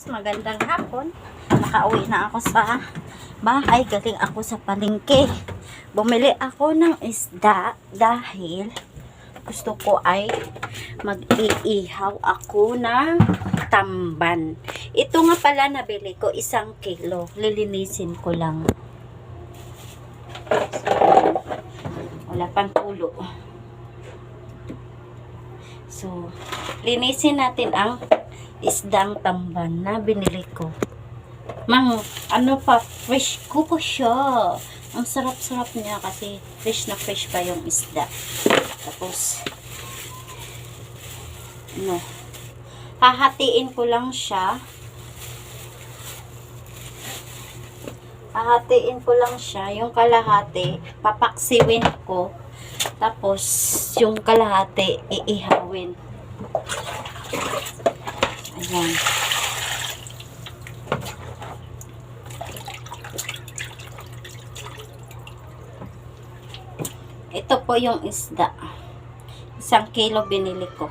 Magandang hapon. Nakauwi na ako sa bahay. Galing ako sa palengke. Bumili ako ng isda dahil gusto ko ay mag-iihaw ako ng tamban. Ito nga pala nabili ko 1 kilo. Lilinisin ko lang. Wala pang tulo. So, linisin natin ang isdang tamban na binili ko. Fresh ko pa siya. Ang sarap-sarap niya kasi fresh na fresh pa yung isda. Tapos, hahatiin ko lang siya. Yung kalahati, papaksiwin ko. Tapos, yung kalahati, iihawin. Ayan. Ito po yung isda. 1 kilo binili ko.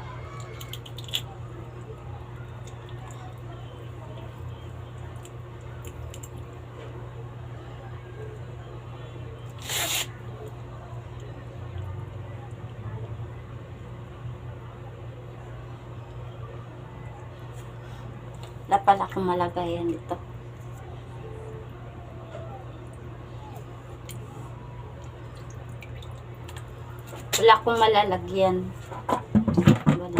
Wala pala akong malagayan dito. Wala akong malalagyan. Wala.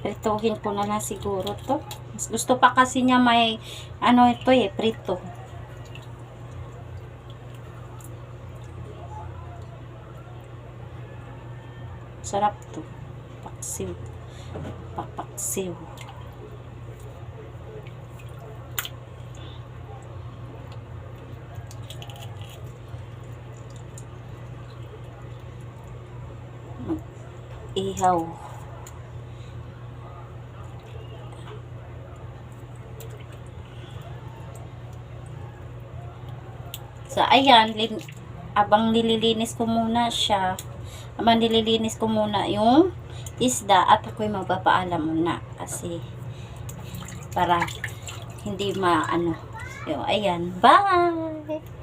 Prituhin ko na lang siguro to. Mas gusto pa kasi niya may ito prito. Sarap to. Paksiw. Papaksiw. Ihaw. So, ayan, abang nililinis ko muna yung isda at ako'y magpapaalam muna kasi para hindi So, ayan, bye!